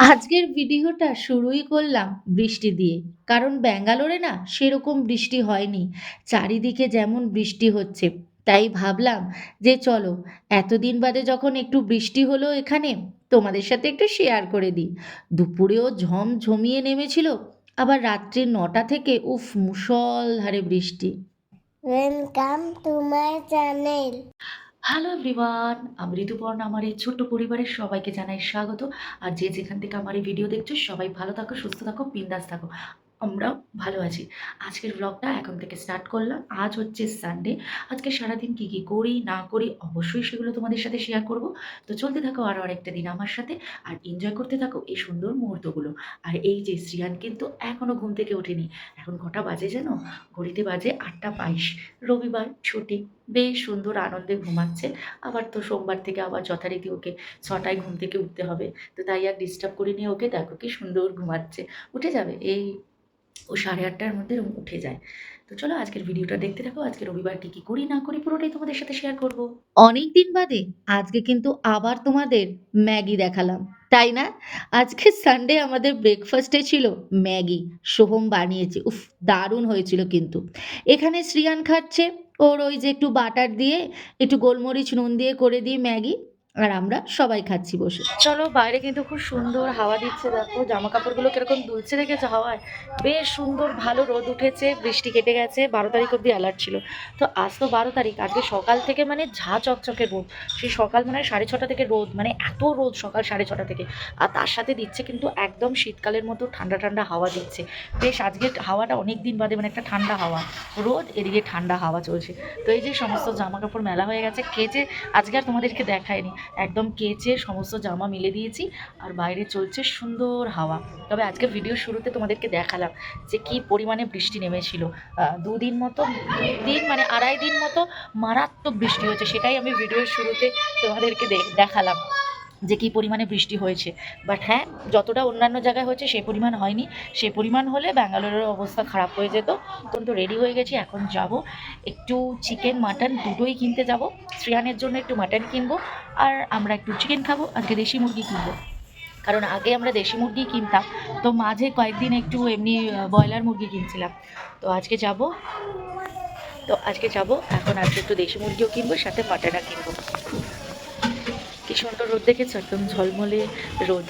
আজকের ভিডিওটা শুরুই করলাম বৃষ্টি দিয়ে। কারণ ব্যাঙ্গালোরে না সেরকম বৃষ্টি হয়নি। চারিদিকে যেমন বৃষ্টি হচ্ছে। তাই ভাবলাম যে চলো এতদিন বাদে যখন একটু বৃষ্টি হলো এখানে, তোমাদের সাথে একটু শেয়ার করে দিই। দুপুরেও ঝমঝমিয়ে নেমেছিল, আবার রাত্রি ৯টা থেকে উফ মুষলধারে বৃষ্টি। Welcome to my channel. Hello everyone, আমি ঋতুপর্ণা। আমার এই ছোট্ট পরিবারের সবাইকে জানাই স্বাগত। আর যে যেখান থেকে আমার এই ভিডিও দেখছো সবাই ভালো থাকো, সুস্থ থাকো, বিন্দাস থাকো। আমরাও ভালো আছি। আজকের ব্লগটা এখন থেকে স্টার্ট করলাম। আজ হচ্ছে সানডে। আজকে সারাদিন কি কি করি না করি অবশ্যই সেগুলো তোমাদের সাথে শেয়ার করব। তো চলতে থাকো আরও আরেকটা দিন আমার সাথে, আর এনজয় করতে থাকো এই সুন্দর মুহূর্তগুলো। আর এই যে শ্রিয়ান কিন্তু এখনো ঘুম থেকে ওঠেনি। এখন কটা বাজে জানো? ঘড়িতে বাজে 8টা 22। রবিবার ছুটি, বেশ সুন্দর আনন্দে ঘুমাচ্ছে। আবার তো সোমবার থেকে আবার যথারীতি ওকে 6টায় ঘুম থেকে উঠতে হবে। তো তাই আর ডিস্টার্ব করিনি ওকে। দেখো কি সুন্দর ঘুমাচ্ছে। উঠে যাবে এই, ও 8:30টার মধ্যে উঠে যায়। তো চলো আজকের ভিডিওটা দেখতে থাকো। আজকে রবিবার কি কি করি না করি পুরোটাই তোমাদের সাথে শেয়ার করব। অনেক দিন বাদে আজকে কিন্তু আবার তোমাদের ম্যাগি দেখালাম, তাই না? আজকে সানডে আমাদের ব্রেকফাস্টে ছিল ম্যাগি। সোহম বানিয়েছে, উফ দারুণ হয়েছিল কিন্তু। এখানে শ্রিয়ান খাচ্ছে ওর ওই যে একটু বাটার দিয়ে, একটু গোলমরিচ নুন দিয়ে করে দিই ম্যাগি। আর আমরা সবাই খাচ্ছি বসে। চলো বাইরে কিন্তু খুব সুন্দর হাওয়া দিচ্ছে, দেখো জামা কাপড়গুলো কিরকম দুলছে দেখেছো হাওয়ায়। বেশ সুন্দর ভালো রোদ উঠেছে, বৃষ্টি কেটে গেছে। 12 তারিখ অব্দি অ্যালার্ট ছিল। তো আজ তো 12 তারিখ, আজকে সকাল থেকে মানে ঝা চকচকে রোদ। সেই সকাল মানে 6:30 থেকে রোদ, মানে এত রোদ সকাল 6:30 থেকে। আর তার সাথে দিচ্ছে কিন্তু একদম শীতকালের মতো ঠান্ডা ঠান্ডা হাওয়া দিচ্ছে। বেশ আজকের হাওয়াটা অনেক দিন বাদে, মানে একটা ঠান্ডা হাওয়া। রোদ, এদিকে ঠান্ডা হাওয়া চলছে। তো এই যে সমস্ত জামা কাপড় মেলা হয়ে গেছে, কেচে আজকে আর তোমাদেরকে দেখায়নি। একদম কেচে সমস্ত জামা মেলে দিয়েছি। আর বাইরে চলছে সুন্দর হাওয়া। তবে আজকে ভিডিও শুরুতে তোমাদেরকে দেখালাম যে কি পরিমাণে বৃষ্টি নেমেছিল। 2 দিন মতো, 2 দিন মানে 2.5 দিন মতো মারাত্মক বৃষ্টি হয়েছে। সেটাই আমি ভিডিওর শুরুতে তোমাদেরকে দেখালাম যে কী পরিমাণে বৃষ্টি হয়েছে। বাট হ্যাঁ, যতটা অন্যান্য জায়গায় হয়েছে সেই পরিমাণ হয়নি। সেই পরিমাণ হলে ব্যাঙ্গালোরের অবস্থা খারাপ হয়ে যেত। তখন তো রেডি হয়ে গেছি, এখন যাব একটু চিকেন মাটন দুটোই কিনতে যাব। শ্রিয়ানের জন্য একটু মাটন কিনবো, আর আমরা একটু চিকেন খাবো। আজকে দেশি মুরগি কিনবো, কারণ আগে আমরা দেশি মুরগি কিনতাম। তো মাঝে কয়েকদিন একটু এমনি ব্রয়লার মুরগি কিনছিলাম। তো আজকে যাব, এখন আজকে একটু দেশি মুরগিও কিনবো, সাথে মাটনও কিনবো। কি সুন্দর রোদ দেখেছো, একদম ঝলমলে রোদ।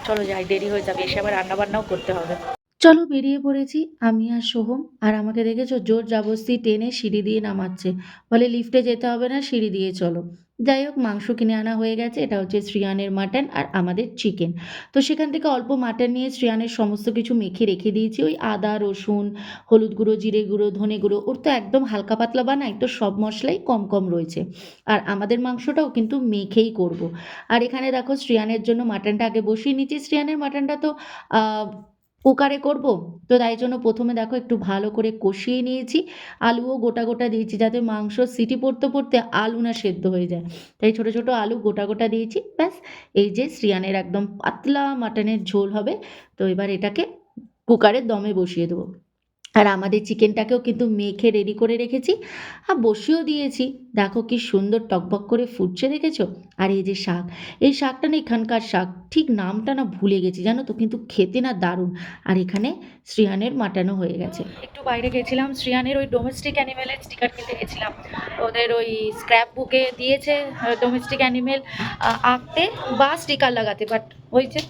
চলো যাই, দেরি হয়ে যাবে, এসে আবার রান্নাবান্নাও করতে হবে। চলো বেরিয়ে পড়েছি আমি আর সোহম। আর আমাকে দেখেছো জোর জবরদস্তি টেনে সিঁড়ি দিয়ে নামাচ্ছে, বলে লিফটে যেতে হবে না, সিঁড়ি দিয়ে চলো। যাই হোক, মাংস কিনে আনা হয়ে গেছে। এটা হচ্ছে শ্রিয়ানের মাটন আর আমাদের চিকেন। তো সেখান থেকে অল্প মাটন নিয়ে শ্রিয়ানের সমস্ত কিছু মেখে রেখে দিয়েছি। ওই আদা রসুন, হলুদ গুঁড়ো, জিরে গুঁড়ো, ধনে গুঁড়ো, ওর তো একদম হালকা পাতলা বানাই, তো সব মশলাই কম কম রয়েছে। আর আমাদের মাংসটাও কিন্তু মেখেই করব। আর এখানে দেখো শ্রিয়ানের জন্য মাটনটা আগে বসিয়ে নিচ্ছি। শ্রিয়ানের মাটনটা তো কুকারে করব। তো তাই জন্য প্রথমে দেখো একটু ভালো করে কষিয়ে নিয়েছি। আলুও গোটা গোটা দিয়েছি, যাতে মাংস সিটি পড়তে পড়তে আলু না সেদ্ধ হয়ে যায়। তাই ছোট ছোট আলু গোটা গোটা দিয়েছি। ব্যাস, এই যে শ্রিয়ানের একদম পাতলা মাটনের ঝোল হবে। তো এবার এটাকে কুকারের দমে বসিয়ে দেবো। আর আমাদের চিকেনটাকেও কিন্তু মেখে রেডি করে রেখেছি, আর বসিয়েও দিয়েছি। দেখো কি সুন্দর টকবক করে ফুটছে, দেখেছো? আর এই যে শাক, এই শাকটা না এখানকার শাক, ঠিক নামটা না ভুলে গেছি জানো তো, কিন্তু খেতে না দারুণ। আর এখানে শ্রিয়ানের মাটানো হয়ে গেছে। একটু বাইরে গেছিলাম, শ্রিয়ানের ওই ডোমেস্টিক অ্যানিমেলের স্টিকার কিনতে গেছিলাম। ওদের ওই স্ক্র্যাপ বুকে দিয়েছে ডোমেস্টিক অ্যানিমেল আঁকতে বা স্টিকার লাগাতে। বাট ওই যে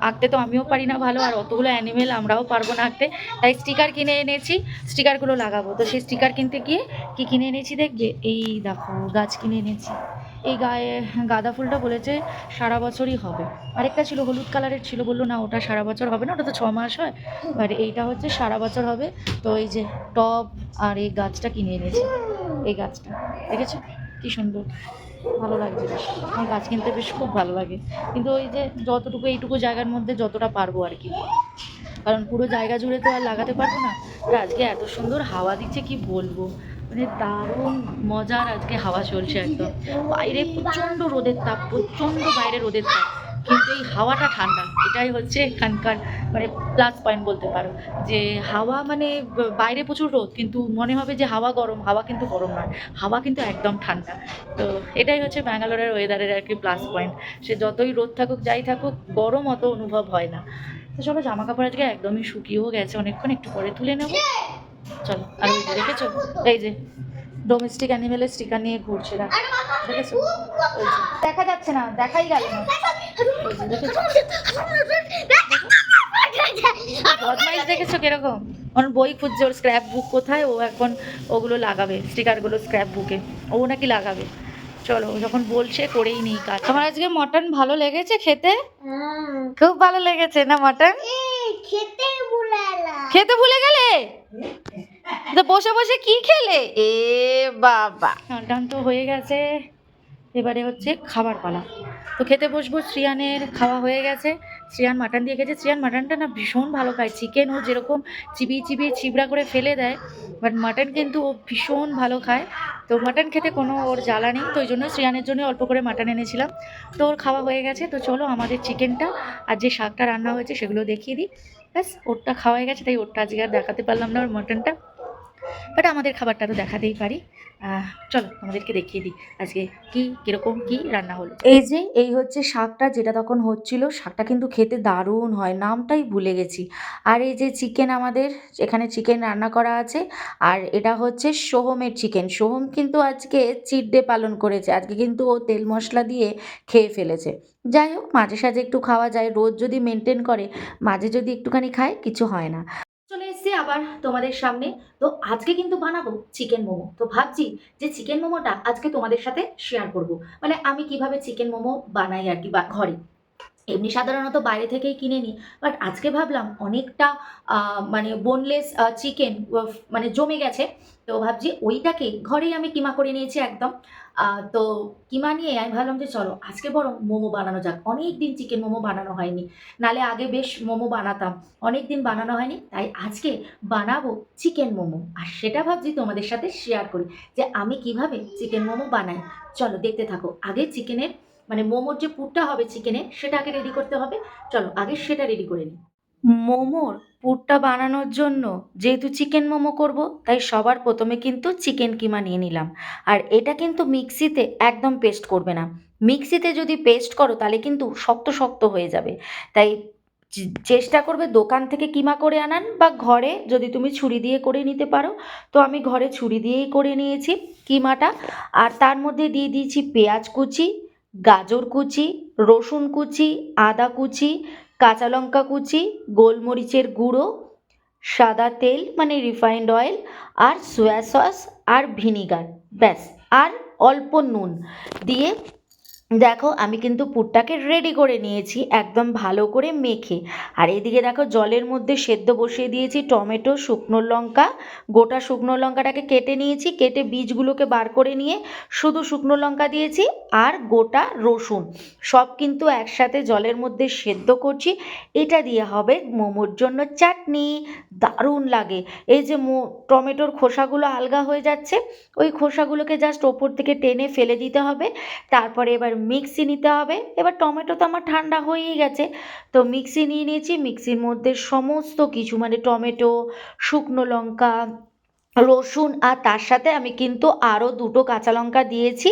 আঁকতে তো আমিও পারি না ভালো, আর অতগুলো অ্যানিমেল আমরাও পারবো না আঁকতে। তাই স্টিকার কিনে এনেছি, স্টিকারগুলো লাগাবো। তো সেই স্টিকার কিনতে গিয়ে কি কিনে এনেছি দেখবে, এই দেখো গাছ কিনে এনেছি। এই গায়ে গাঁদা ফুলটা বলেছে সারা বছরই হবে। আরেকটা ছিল হলুদ কালারের, ছিল, বললো না ওটা সারা বছর হবে না, ওটা তো 6 মাস হয়। আর এইটা হচ্ছে সারা বছর হবে। তো এই যে টব আর এই গাছটা কিনে এনেছি। এই গাছটা দেখেছো কি সুন্দর, ভালো লাগছে বেশ। আমার গাছ কিনতে বেশ খুব ভালো লাগে, কিন্তু ওই যে যতটুকু এইটুকু জায়গার মধ্যে যতটা পারবো আর কি, কারণ পুরো জায়গা জুড়ে তো আর লাগাতে পারবো না। আর আজকে এত সুন্দর হাওয়া দিচ্ছে কি বলবো, মানে দারুণ মজার আজকে হাওয়া চলছে একদম। বাইরে প্রচণ্ড রোদের তাপ, প্রচণ্ড বাইরে রোদের তাপ, কিন্তু কিন্তু এই হাওয়াটা ঠান্ডা, এটাই হচ্ছে এখানকার মানে প্লাস পয়েন্ট বলতে পারো। যে হাওয়া মানে বাইরে প্রচুর রোদ, কিন্তু মনে হবে যে হাওয়া গরম, হাওয়া কিন্তু গরম নয়, হাওয়া কিন্তু একদম ঠান্ডা। তো এটাই হচ্ছে ব্যাঙ্গালোরের ওয়েদারের আর কি প্লাস পয়েন্ট। সে যতই রোদ থাকুক যাই থাকুক, গরম অত অনুভব হয় না। তো চলো, জামা কাপড় আজকে একদমই শুকিয়েও গেছে অনেকক্ষণ, একটু পরে তুলে নেবো। চলো। আর ওই যে দেখেছো, এই যে ডোমেস্টিক অ্যানিমেলের স্টিকার নিয়ে ঘুরছে, দেখেছো? ওই যে দেখা যাচ্ছে না, দেখাই গেল না। ওই যে দেখেছো, বদমাইশ দেখেছো কিরকম? ওর বই খুঁজছে, ওর স্ক্র্যাপ বুক কোথায়, ও এখন ওগুলো লাগাবে, স্টিকারগুলো স্ক্র্যাপ বুকে ও নাকি লাগাবে। চলো, ও যখন বলছে করেই নিই কাজ। তোমার আজকে মটন ভালো লেগেছে খেতে? খুব ভালো লেগেছে না মটন? খেতে বুলালা খেতে ভুলে গেলে? তো বসে বসে কি খেলে? এ বাবা, ডান তো হয়ে গেছে, এবারে হচ্ছে খাবার পালা। তো খেতে বসবো। শ্রিয়ানের খাওয়া হয়ে গেছে, শ্রিয়ান মাটন দিয়ে খেয়েছে। শ্রিয়ান মাটনটা না ভীষণ ভালো খায়। চিকেন ও যেরকম চিবিয়ে চিবিয়ে চিবড়া করে ফেলে দেয়, বাট মাটন কিন্তু ও ভীষণ ভালো খায়। তো মাটন খেতে কোনো ওর জ্বালা নেই, তো ওই জন্য শ্রিয়ানের জন্য অল্প করে মাটন এনেছিলাম। তো ওর খাওয়া হয়ে গেছে। তো চলো আমাদের চিকেনটা আর যে শাকটা রান্না হয়েছে সেগুলো দেখিয়ে দিই। ব্যাস, ওরটা খাওয়া হয়ে গেছে, তাই ওরটা আজকে আর দেখাতে পারলাম না, ওর মাটনটা। বাট আমাদের খাবারটা তো দেখাতেই পারি। চলো আমাদেরকে দেখিয়ে দিই আজকে কীরকম কী রান্না হলো। এই হচ্ছে শাকটা, যেটা তখন হচ্ছিল। শাকটা কিন্তু খেতে দারুণ হয়, নামটাই ভুলে গেছি। আর এই যে চিকেন, আমাদের এখানে চিকেন রান্না করা আছে। আর এটা হচ্ছে সোহমের চিকেন। সোহম কিন্তু আজকে চিট ডে পালন করেছে, আজকে কিন্তু ও তেল মশলা দিয়ে খেয়ে ফেলেছে। যাই হোক, মাঝে সাঝে একটু খাওয়া যায়, রোজ যদি মেনটেন করে, মাঝে যদি একটুখানি খায় কিছু হয় না। চলে এসেছি আবার তোমাদের সামনে। তো আজকে কিন্তু বানাবো চিকেন মোমো। তো ভাবছি যে চিকেন মোমোটা আজকে তোমাদের সাথে শেয়ার করব, মানে আমি কিভাবে চিকেন মোমো বানাই আর কি, বা ঘরে। এমনি সাধারণত বাইরে থেকেই কিনে নিই, বাট আজকে ভাবলাম অনেকটা মানে বোনলেস চিকেন মানে জমে গেছে। তো ভাবছি ওইটাকে ঘরেই আমি কিমা করে নিয়েছি একদম। তো কিমা নিয়ে আমি ভাবলাম যে চলো আজকে বরং মোমো বানানো যাক। অনেক দিন চিকেন মোমো বানানো হয়নি, নালে আগে বেশ মোমো বানাতাম, অনেক দিন বানানো হয়নি, তাই আজকে বানাবো চিকেন মোমো। আর সেটা ভাবছি তোমাদের সাথে শেয়ার করি যে আমি কিভাবে চিকেন মোমো বানাই। চলো দেখতে থাকো। আগে চিকেনের মানে মোমোর যে পুরটা হবে চিকেনের, সেটা আগে রেডি করতে হবে। চলো আগে সেটা রেডি করে নিই। মোমোর পুরটা বানানোর জন্য, যেহেতু চিকেন মোমো করব, তাই সবার প্রথমে কিন্তু চিকেন কিমা নিয়ে নিলাম। আর এটা কিন্তু মিক্সিতে একদম পেস্ট করবে না। মিক্সিতে যদি পেস্ট করো তাহলে কিন্তু শক্ত শক্ত হয়ে যাবে। তাই চেষ্টা করবে দোকান থেকে কিমা করে আনান, বা ঘরে যদি তুমি ছুরি দিয়ে করে নিতে পারো। তো আমি ঘরে ছুরি দিয়েই করে নিয়েছি কিমাটা। আর তার মধ্যে দিয়ে দিয়েছি পেঁয়াজ কুচি, গাজর কুচি, রসুন কুচি, আদা কুচি, কাঁচা লঙ্কা কুচি, গোলমরিচের গুঁড়ো, সাদা তেল মানে রিফাইন্ড অয়েল, আর সয়া সস, আর ভিনিগার, ব্যাস। আর অল্প নুন দিয়ে দেখো আমি কিন্তু পুরটাকে রেডি করে নিয়েছি একদম ভালো করে মেখে। আর এদিকে দেখো জলের মধ্যে সেদ্ধ বসিয়ে দিয়েছি টমেটো, শুকনো লঙ্কা। গোটা শুকনো লঙ্কাটাকে কেটে নিয়েছি, কেটে বীজগুলোকে বার করে নিয়ে শুধু শুকনো লঙ্কা দিয়েছি, আর গোটা রসুন। সব কিন্তু একসাথে জলের মধ্যে সেদ্ধ করছি। এটা দিয়ে হবে মোমোর জন্য চাটনি, দারুণ লাগে। এই যে টমেটোর খোসাগুলো আলগা হয়ে যাচ্ছে, ওই খোসাগুলোকে জাস্ট ওপর থেকে টেনে ফেলে দিতে হবে। তারপরে এবার মিক্সি নিতে হবে। এবার টমেটো তো আমার ঠান্ডা হয়েই গেছে, তো মিক্সি নিয়ে নিয়েছি। মিক্সির মধ্যে সমস্ত কিছু মানে টমেটো, শুকনো লঙ্কা, রসুন, আর তার সাথে আমি কিন্তু আরও দুটো কাঁচা লঙ্কা দিয়েছি,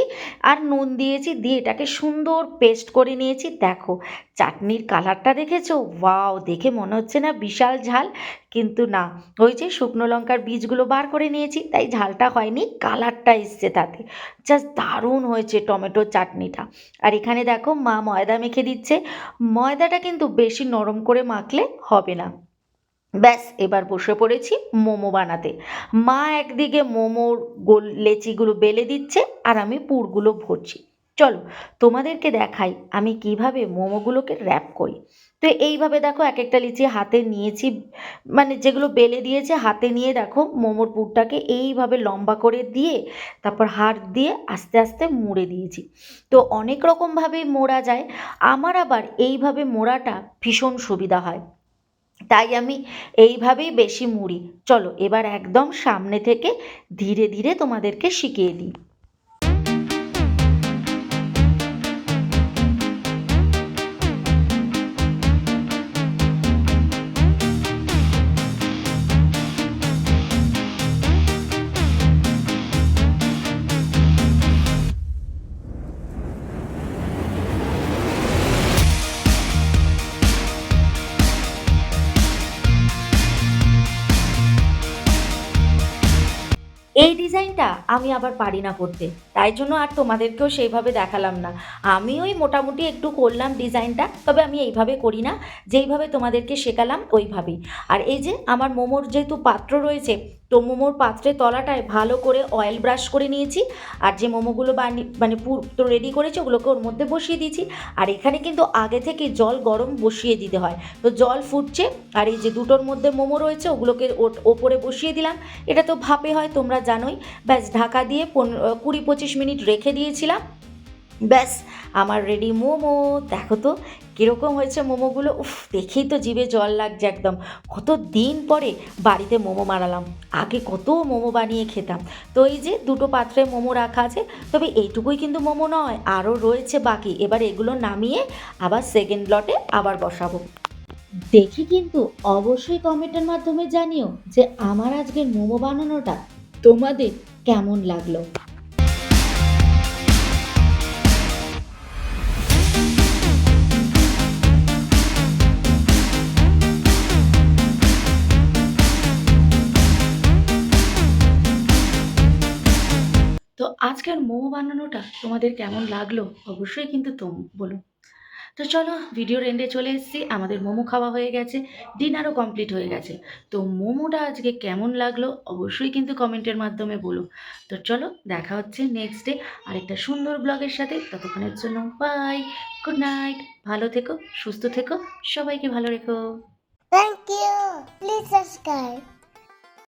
আর নুন দিয়েছি, দিয়ে এটাকে সুন্দর পেস্ট করে নিয়েছি। দেখো চাটনির কালারটা দেখেছো? ওয়াও, দেখে মনে হচ্ছে না বিশাল ঝাল, কিন্তু না, ওই যে শুকনো লঙ্কার বীজগুলো বার করে নিয়েছি, তাই ঝালটা হয়নি, কালারটা এসছে তাতে। জাস্ট দারুণ হয়েছে টমেটোর চাটনিটা। আর এখানে দেখো মা ময়দা মেখে দিচ্ছে। ময়দাটা কিন্তু বেশি নরম করে মাখলে হবে না। ব্যাস, এবার বসে পড়েছি মোমো বানাতে। মা একদিকে মোমোর গোল লেচিগুলো বেলে দিচ্ছে, আর আমি পুরগুলো ভরছি। চলো তোমাদেরকে দেখাই আমি কিভাবে মোমোগুলোকে র্যাপ করি। তো এইভাবে দেখো এক একটা লিচি হাতে নিয়েছি, মানে যেগুলো বেলে দিয়েছে হাতে নিয়ে দেখো মোমোর পুরটাকে এইভাবে লম্বা করে দিয়ে তারপর হাত দিয়ে আস্তে আস্তে মুড়ে দিয়েছি। তো অনেক রকমভাবেই মোড়া যায়, আমার আবার এইভাবে মোড়াটা ভীষণ সুবিধা হয়, তাই আমি এইভাবেই বেশি মুড়ি। চলো এবার একদম সামনে থেকে ধীরে ধীরে তোমাদেরকে শিখিয়ে দিই। এই ডিজাইনটা আমি আবার পারি না করতে, তাই জন্য আর তোমাদেরকেও সেইভাবে দেখালাম না। আমি ওই মোটামুটি একটু করলাম ডিজাইনটা, তবে আমি এইভাবে করি না, যেইভাবে তোমাদেরকে শেখালাম ওইভাবেই। আর এই যে আমার মোমোর যেহেতু পাত্র রয়েছে, তো মোমোর পাত্রের তলাটায় ভালো করে অয়েল ব্রাশ করে নিয়েছি। আর যে মোমোগুলো মানে পুরো রেডি করেছি ওগুলোকে ওর মধ্যে বসিয়ে দিয়েছি। আর এখানে কিন্তু আগে থেকে জল গরম বসিয়ে দিতে হয়। তো জল ফুটছে, আর এই যে দুটোর মধ্যে মোমো রয়েছে ওগুলোকে ওপরে বসিয়ে দিলাম। এটা তো ভাপে হয়, তোমরা জানোই। ব্যাস ঢাকা দিয়ে 20-25 মিনিট রেখে দিয়েছিলাম। ব্যাস আমার রেডি মোমো। দেখো তো কীরকম হয়েছে মোমোগুলো, উফ দেখেই তো জিভে জল লাগছে একদম। কত দিন পরে বাড়িতে মোমো বানালাম, আগে কত মোমো বানিয়ে খেতাম। তো এই যে দুটো পাত্রে মোমো রাখা আছে, তবে এইটুকুই কিন্তু মোমো নয়, আরও রয়েছে বাকি। এবার এগুলো নামিয়ে আবার সেকেন্ড লটে আবার বসাবো। দেখি কিন্তু অবশ্যই কমেন্টের মাধ্যমে জানিও যে আমার আজকের মোমো বানানোটা তোমাদের কেমন লাগলো। তো আজকের মোমো বানানোটা তোমাদের কেমন লাগলো অবশ্যই কিন্তু বলো। তো চলো, ভিডিওর এন্ডে চলে এসেছি, আমাদের মোমো খাওয়া হয়ে গেছে, ডিনারও কমপ্লিট হয়ে গেছে। তো মোমোটা আজকে কেমন লাগলো অবশ্যই কিন্তু কমেন্টের মাধ্যমে বলো। তো চলো, দেখা হচ্ছে নেক্সট ডে আরেকটা সুন্দর ব্লগের সাথে। ততক্ষণের জন্য বাই, গুড নাইট, ভালো থেকো, সুস্থ থেকো, সবাইকে ভালো রেখো। Thank you. Please subscribe.